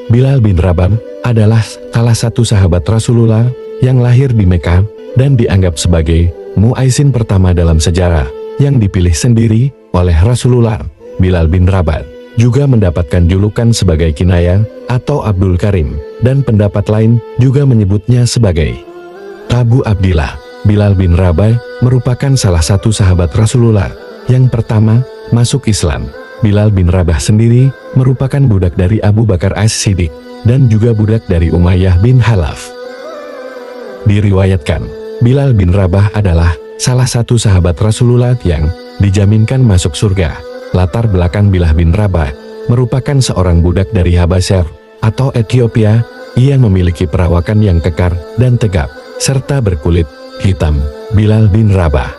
Bilal bin Rabah adalah salah satu sahabat Rasulullah yang lahir di Mekah dan dianggap sebagai muadzin pertama dalam sejarah yang dipilih sendiri oleh Rasulullah. Bilal bin Rabah juga mendapatkan julukan sebagai kinayah atau Abdul Karim, dan pendapat lain juga menyebutnya sebagai Abu Abdillah. Bilal bin Rabah merupakan salah satu sahabat Rasulullah yang pertama masuk Islam. Bilal bin Rabah sendiri merupakan budak dari Abu Bakar As-Siddiq dan juga budak dari Umayyah bin Khalaf. Diriwayatkan, Bilal bin Rabah adalah salah satu sahabat Rasulullah yang dijaminkan masuk surga. Latar belakang Bilal bin Rabah merupakan seorang budak dari Habasyah atau Ethiopia. Ia memiliki perawakan yang kekar dan tegap, serta berkulit hitam. Bilal bin Rabah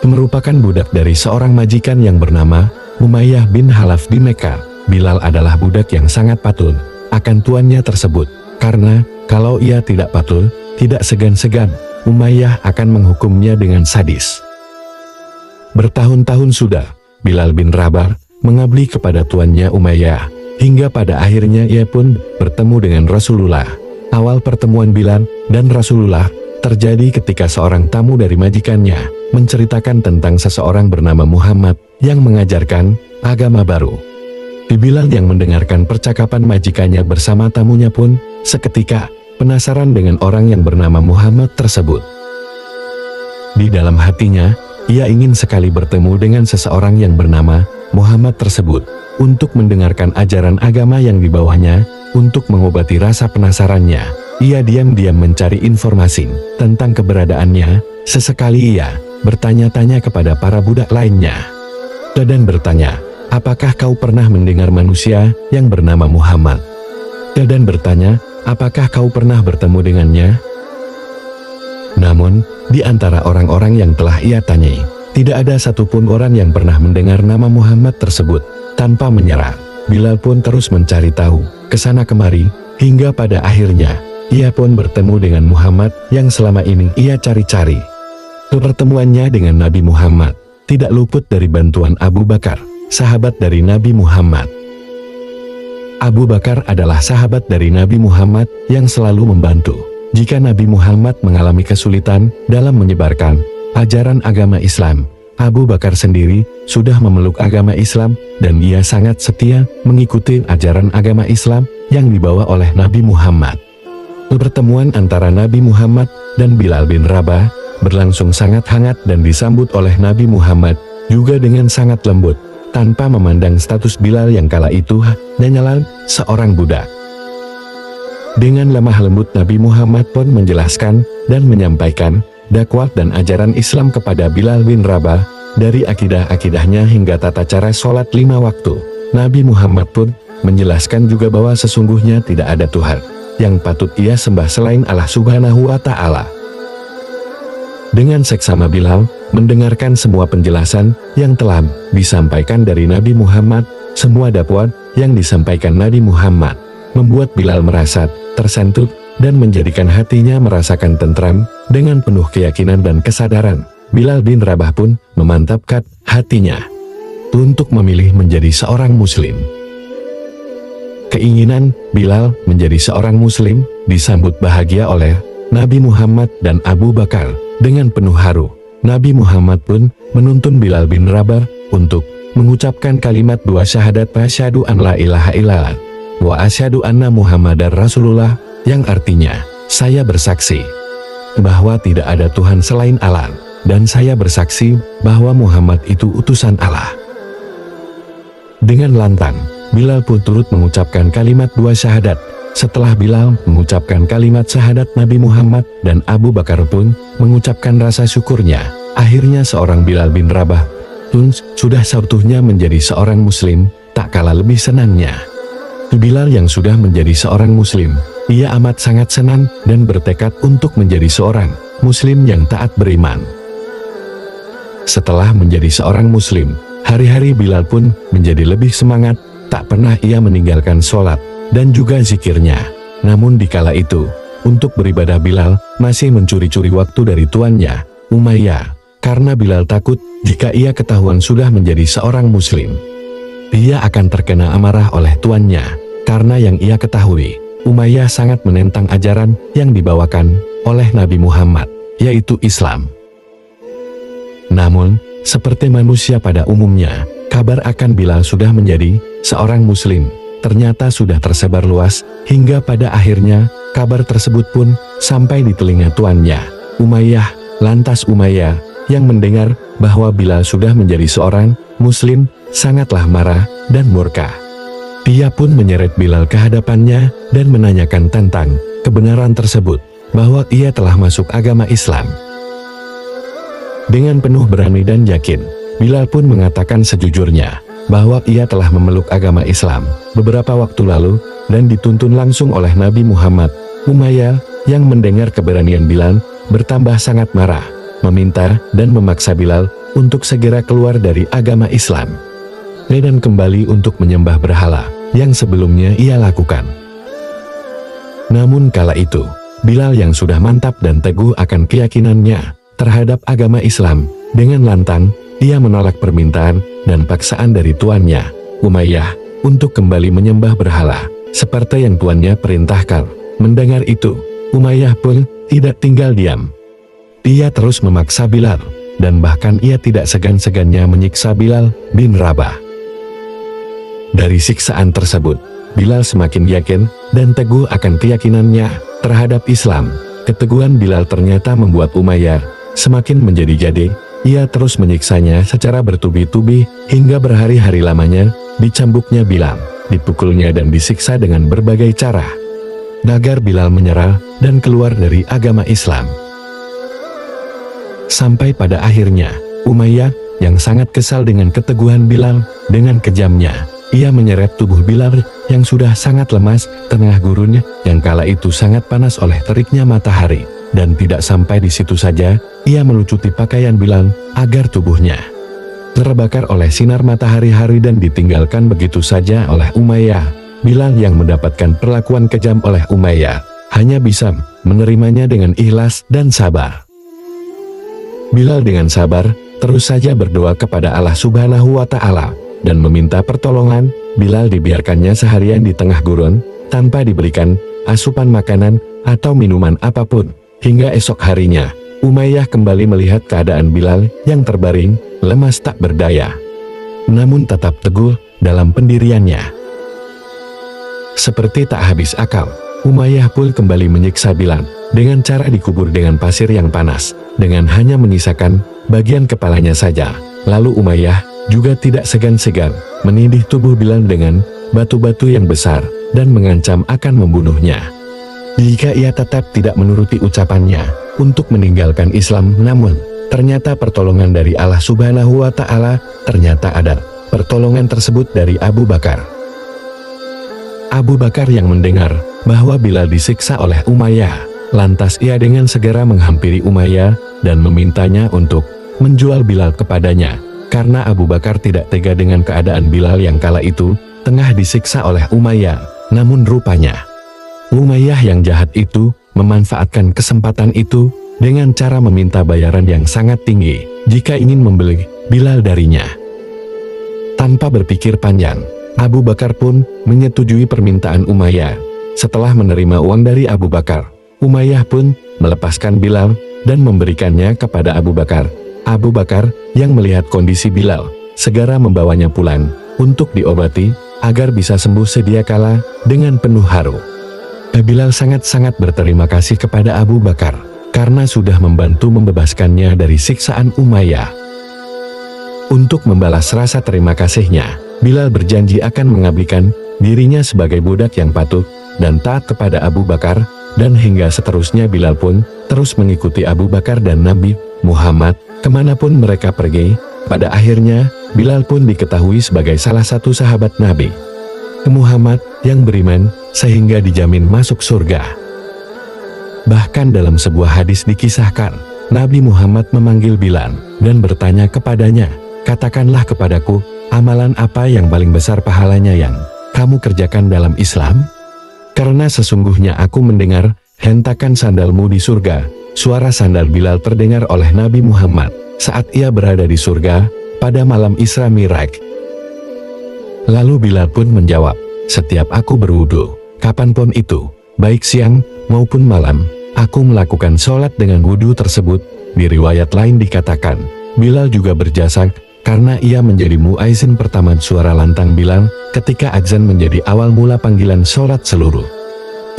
merupakan budak dari seorang majikan yang bernama Umayyah bin Khalaf di Mekah. Bilal adalah budak yang sangat patuh akan tuannya tersebut, karena kalau ia tidak patuh, tidak segan-segan Umayyah akan menghukumnya dengan sadis. Bertahun-tahun sudah Bilal bin Rabah mengabdi kepada tuannya Umayyah, hingga pada akhirnya ia pun bertemu dengan Rasulullah. Awal pertemuan Bilal dan Rasulullah terjadi ketika seorang tamu dari majikannya menceritakan tentang seseorang bernama Muhammad yang mengajarkan agama baru. Bilal yang mendengarkan percakapan majikannya bersama tamunya pun seketika penasaran dengan orang yang bernama Muhammad tersebut. Di dalam hatinya, ia ingin sekali bertemu dengan seseorang yang bernama Muhammad tersebut untuk mendengarkan ajaran agama yang dibawanya. Untuk mengobati rasa penasarannya, ia diam-diam mencari informasi tentang keberadaannya. Sesekali ia bertanya-tanya kepada para budak lainnya dan bertanya, apakah kau pernah mendengar manusia yang bernama Muhammad? Dan bertanya, apakah kau pernah bertemu dengannya? Namun, di antara orang-orang yang telah ia tanyai, tidak ada satupun orang yang pernah mendengar nama Muhammad tersebut. Tanpa menyerah, Bilal pun terus mencari tahu, kesana kemari, hingga pada akhirnya, ia pun bertemu dengan Muhammad yang selama ini ia cari-cari. Pertemuannya dengan Nabi Muhammad tidak luput dari bantuan Abu Bakar, sahabat dari Nabi Muhammad. Abu Bakar adalah sahabat dari Nabi Muhammad yang selalu membantu jika Nabi Muhammad mengalami kesulitan dalam menyebarkan ajaran agama Islam. Abu Bakar sendiri sudah memeluk agama Islam dan ia sangat setia mengikuti ajaran agama Islam yang dibawa oleh Nabi Muhammad. Pertemuan antara Nabi Muhammad dan Bilal bin Rabah berlangsung sangat hangat dan disambut oleh Nabi Muhammad juga dengan sangat lembut, tanpa memandang status Bilal yang kala itu hanyalah seorang budak. Dengan lemah lembut Nabi Muhammad pun menjelaskan dan menyampaikan dakwah dan ajaran Islam kepada Bilal bin Rabah, dari akidah-akidahnya hingga tata cara sholat 5 waktu. Nabi Muhammad pun menjelaskan juga bahwa sesungguhnya tidak ada Tuhan yang patut ia sembah selain Allah Subhanahu wa Ta'ala. Dengan seksama Bilal mendengarkan semua penjelasan yang telah disampaikan dari Nabi Muhammad. Semua dakwah yang disampaikan Nabi Muhammad membuat Bilal merasa tersentuh dan menjadikan hatinya merasakan tentram. Dengan penuh keyakinan dan kesadaran, Bilal bin Rabah pun memantapkan hatinya untuk memilih menjadi seorang muslim. Keinginan Bilal menjadi seorang muslim disambut bahagia oleh Nabi Muhammad dan Abu Bakar. Dengan penuh haru, Nabi Muhammad pun menuntun Bilal bin Rabah untuk mengucapkan kalimat dua syahadat asyhadu an la ilaha illallah wa asyhadu anna Muhammadar Rasulullah, yang artinya, saya bersaksi bahwa tidak ada Tuhan selain Allah, dan saya bersaksi bahwa Muhammad itu utusan Allah. Dengan lantang, Bilal pun turut mengucapkan kalimat dua syahadat. Setelah Bilal mengucapkan kalimat syahadat, Nabi Muhammad dan Abu Bakar pun mengucapkan rasa syukurnya. Akhirnya seorang Bilal bin Rabah pun sudah seutuhnya menjadi seorang muslim. Tak kalah lebih senangnya, Bilal yang sudah menjadi seorang muslim, ia amat sangat senang dan bertekad untuk menjadi seorang muslim yang taat beriman. Setelah menjadi seorang muslim, hari-hari Bilal pun menjadi lebih semangat. Tak pernah ia meninggalkan sholat dan juga zikirnya. Namun di kala itu, untuk beribadah Bilal masih mencuri-curi waktu dari tuannya, Umayyah, karena Bilal takut jika ia ketahuan sudah menjadi seorang muslim, ia akan terkena amarah oleh tuannya. karena yang ia ketahui, Umayyah sangat menentang ajaran yang dibawakan oleh Nabi Muhammad, yaitu Islam. Namun, seperti manusia pada umumnya, kabar akan Bilal sudah menjadi seorang muslim ternyata sudah tersebar luas, hingga pada akhirnya, kabar tersebut pun sampai di telinga tuannya, Umayyah. Lantas Umayyah, yang mendengar bahwa Bilal sudah menjadi seorang muslim, sangatlah marah dan murka. Dia pun menyeret Bilal ke hadapannya dan menanyakan tentang kebenaran tersebut, bahwa ia telah masuk agama Islam. Dengan penuh berani dan yakin, Bilal pun mengatakan sejujurnya, bahwa ia telah memeluk agama Islam beberapa waktu lalu, dan dituntun langsung oleh Nabi Muhammad. Umayyah, yang mendengar keberanian Bilal, bertambah sangat marah, meminta dan memaksa Bilal untuk segera keluar dari agama Islam, dan kembali untuk menyembah berhala, yang sebelumnya ia lakukan. Namun kala itu, Bilal yang sudah mantap dan teguh akan keyakinannya terhadap agama Islam, dengan lantang, ia menolak permintaan dan paksaan dari tuannya, Umayyah, untuk kembali menyembah berhala, seperti yang tuannya perintahkan. Mendengar itu, Umayyah pun tidak tinggal diam. Dia terus memaksa Bilal, dan bahkan ia tidak segan-segannya menyiksa Bilal bin Rabah. Dari siksaan tersebut, Bilal semakin yakin dan teguh akan keyakinannya terhadap Islam. Keteguhan Bilal ternyata membuat Umayyah semakin menjadi-jadi. Ia terus menyiksanya secara bertubi-tubi, hingga berhari-hari lamanya dicambuknya Bilal, dipukulnya dan disiksa dengan berbagai cara, agar Bilal menyerah dan keluar dari agama Islam. Sampai pada akhirnya, Umayyah yang sangat kesal dengan keteguhan Bilal, dengan kejamnya, ia menyeret tubuh Bilal yang sudah sangat lemas, tengah gurun yang kala itu sangat panas oleh teriknya matahari. Dan tidak sampai di situ saja, ia melucuti pakaian Bilal agar tubuhnya terbakar oleh sinar matahari dan ditinggalkan begitu saja oleh Umayyah. Bilal yang mendapatkan perlakuan kejam oleh Umayyah hanya bisa menerimanya dengan ikhlas dan sabar. Bilal dengan sabar terus saja berdoa kepada Allah Subhanahu wa Ta'ala dan meminta pertolongan. Bilal dibiarkannya seharian di tengah gurun tanpa diberikan asupan makanan atau minuman apapun. Hingga esok harinya, Umayyah kembali melihat keadaan Bilal yang terbaring, lemas tak berdaya, namun tetap teguh dalam pendiriannya. Seperti tak habis akal, Umayyah pun kembali menyiksa Bilal dengan cara dikubur dengan pasir yang panas, dengan hanya menyisakan bagian kepalanya saja. Lalu Umayyah juga tidak segan-segan menindih tubuh Bilal dengan batu-batu yang besar dan mengancam akan membunuhnya jika ia tetap tidak menuruti ucapannya untuk meninggalkan Islam. Namun, ternyata pertolongan dari Allah Subhanahu wa Ta'ala ternyata ada. Pertolongan tersebut dari Abu Bakar. Abu Bakar yang mendengar bahwa Bilal disiksa oleh Umayyah, lantas ia dengan segera menghampiri Umayyah dan memintanya untuk menjual Bilal kepadanya, karena Abu Bakar tidak tega dengan keadaan Bilal yang kala itu tengah disiksa oleh Umayyah. Namun rupanya Umayyah yang jahat itu memanfaatkan kesempatan itu dengan cara meminta bayaran yang sangat tinggi jika ingin membeli Bilal darinya. Tanpa berpikir panjang, Abu Bakar pun menyetujui permintaan Umayyah. Setelah menerima uang dari Abu Bakar, Umayyah pun melepaskan Bilal dan memberikannya kepada Abu Bakar. Abu Bakar yang melihat kondisi Bilal segera membawanya pulang untuk diobati agar bisa sembuh sedia kala. Dengan penuh haru, Bilal sangat-sangat berterima kasih kepada Abu Bakar karena sudah membantu membebaskannya dari siksaan Umayyah. Untuk membalas rasa terima kasihnya, Bilal berjanji akan mengabdikan dirinya sebagai budak yang patuh dan taat kepada Abu Bakar, dan hingga seterusnya Bilal pun terus mengikuti Abu Bakar dan Nabi Muhammad kemanapun mereka pergi. Pada akhirnya, Bilal pun diketahui sebagai salah satu sahabat Nabi Muhammad yang beriman, sehingga dijamin masuk surga. Bahkan dalam sebuah hadis dikisahkan, Nabi Muhammad memanggil Bilal dan bertanya kepadanya, "Katakanlah kepadaku, amalan apa yang paling besar pahalanya yang kamu kerjakan dalam Islam? Karena sesungguhnya aku mendengar hentakan sandalmu di surga." Suara sandal Bilal terdengar oleh Nabi Muhammad saat ia berada di surga pada malam Isra Mi'raj. Lalu Bilal pun menjawab, setiap aku berwudu, kapanpun itu, baik siang maupun malam, aku melakukan sholat dengan wudu tersebut. Di riwayat lain dikatakan, Bilal juga berjasa karena ia menjadi muadzin pertama. Suara lantang Bilal ketika azan menjadi awal mula panggilan sholat seluruh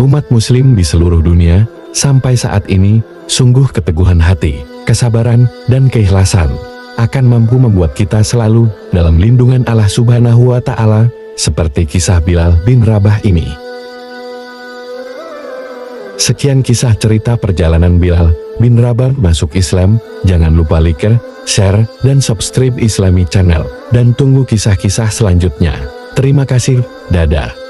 umat muslim di seluruh dunia. Sampai saat ini, sungguh keteguhan hati, kesabaran, dan keikhlasan akan mampu membuat kita selalu dalam lindungan Allah Subhanahu wa Ta'ala, seperti kisah Bilal bin Rabah ini. Sekian kisah cerita perjalanan Bilal bin Rabah masuk Islam. Jangan lupa like, share, dan subscribe Islami Channel, dan tunggu kisah-kisah selanjutnya. Terima kasih, dadah.